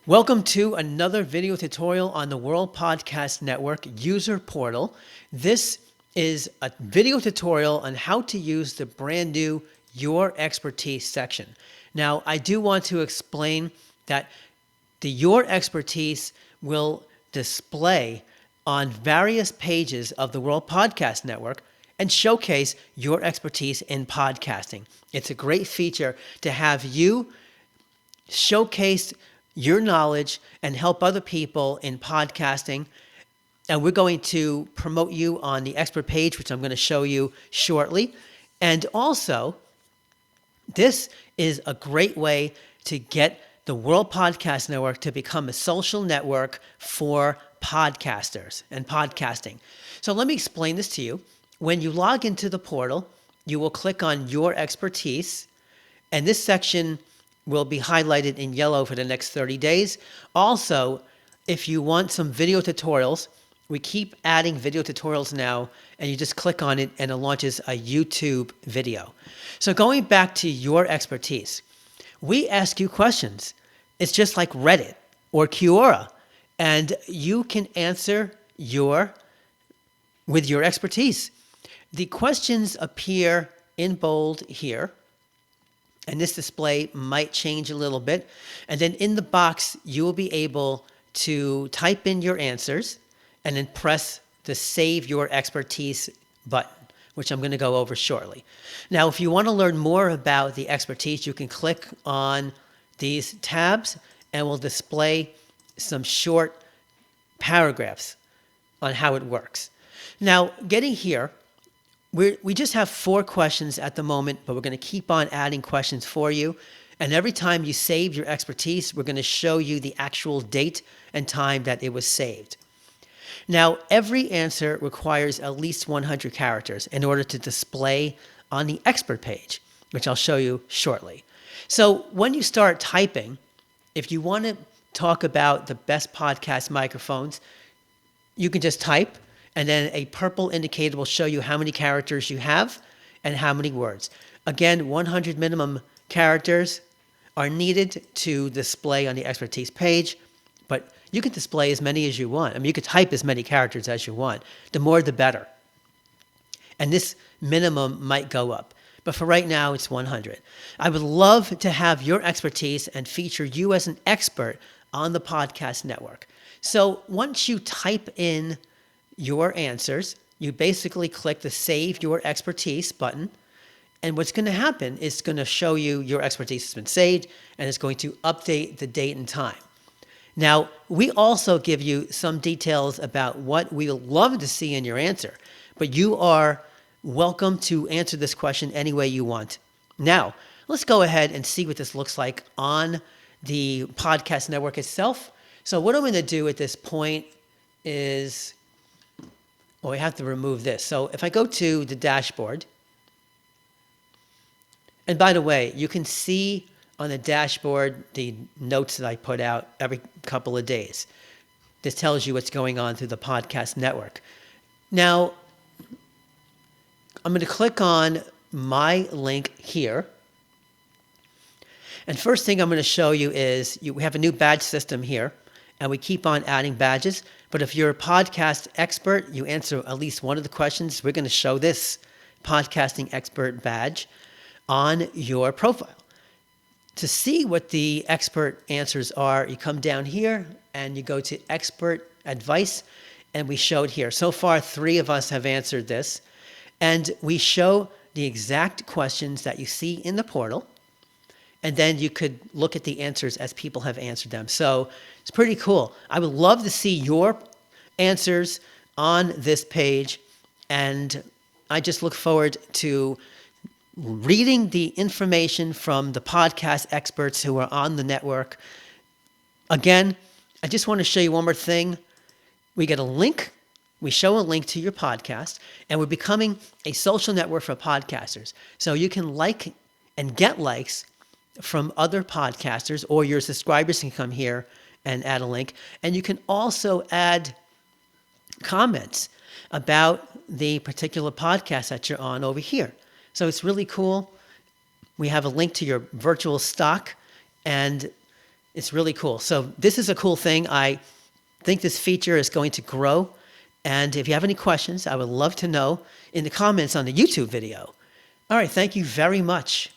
Welcome to another video tutorial on the World Podcast Network user portal. This is a video tutorial on how to use the brand new Your Expertise section. Now, I do want to explain that the Your Expertise will display on various pages of the World Podcast Network and showcase your expertise in podcasting. It's a great feature to have you showcase your knowledge and help other people in podcasting. And we're going to promote you on the expert page, which I'm going to show you shortly. And also, this is a great way to get the World Podcast Network to become a social network for podcasters and podcasting. So let me explain this to you. When you log into the portal, you will click on Your Expertise, and this section will be highlighted in yellow for the next 30 days. Also, if you want some video tutorials, we keep adding video tutorials now, and you just click on it and it launches a YouTube video. So going back to Your Expertise, we ask you questions. It's just like Reddit or Quora, and you can answer with your expertise. The questions appear in bold here, and this display might change a little bit. And then in the box, you will be able to type in your answers and then press the Save Your Expertise button, which I'm going to go over shortly. Now, if you want to learn more about the expertise, you can click on these tabs and we'll display some short paragraphs on how it works. Now, getting here, we just have 4 questions at the moment, but we're going to keep on adding questions for you. And every time you save your expertise, we're going to show you the actual date and time that it was saved. Now, every answer requires at least 100 characters in order to display on the expert page, which I'll show you shortly. So when you start typing, if you want to talk about the best podcast microphones, you can just type, and then a purple indicator will show you how many characters you have and how many words. Again, 100 minimum characters are needed to display on the expertise page, but you can display as many as you want. I mean, you could type as many characters as you want. The more, the better. And this minimum might go up. But for right now, it's 100. I would love to have your expertise and feature you as an expert on the podcast network. So once you type in your answers, you basically click the Save Your Expertise button. And what's going to happen is it's going to show you your expertise has been saved, and it's going to update the date and time. Now, we also give you some details about what we love to see in your answer, but you are welcome to answer this question any way you want. Now, let's go ahead and see what this looks like on the podcast network itself. So what I'm going to do at this point is, well, we have to remove this. So if I go to the dashboard, and by the way, you can see on the dashboard the notes that I put out every couple of days. This tells you what's going on through the podcast network. Now, I'm going to click on my link here. And first thing I'm going to show you is we have a new badge system here, and we keep on adding badges. But if you're a podcast expert, you answer at least one of the questions, we're going to show this podcasting expert badge on your profile. To see what the expert answers are, you come down here and you go to expert advice, and we show it here. So far, 3 of us have answered this, and we show the exact questions that you see in the portal, and then you could look at the answers as people have answered them. So it's pretty cool. I would love to see your answers on this page, and I just look forward to reading the information from the podcast experts who are on the network. Again, I just want to show you one more thing. We get a link. We show a link to your podcast, and we're becoming a social network for podcasters. So you can like and get likes from other podcasters, or your subscribers can come here and add a link. And you can also add comments about the particular podcast that you're on over here. So it's really cool. We have a link to your virtual stock, and It's really cool. So this is a cool thing. I think this feature is going to grow. And if you have any questions, I would love to know in the comments on the YouTube video. All right, thank you very much.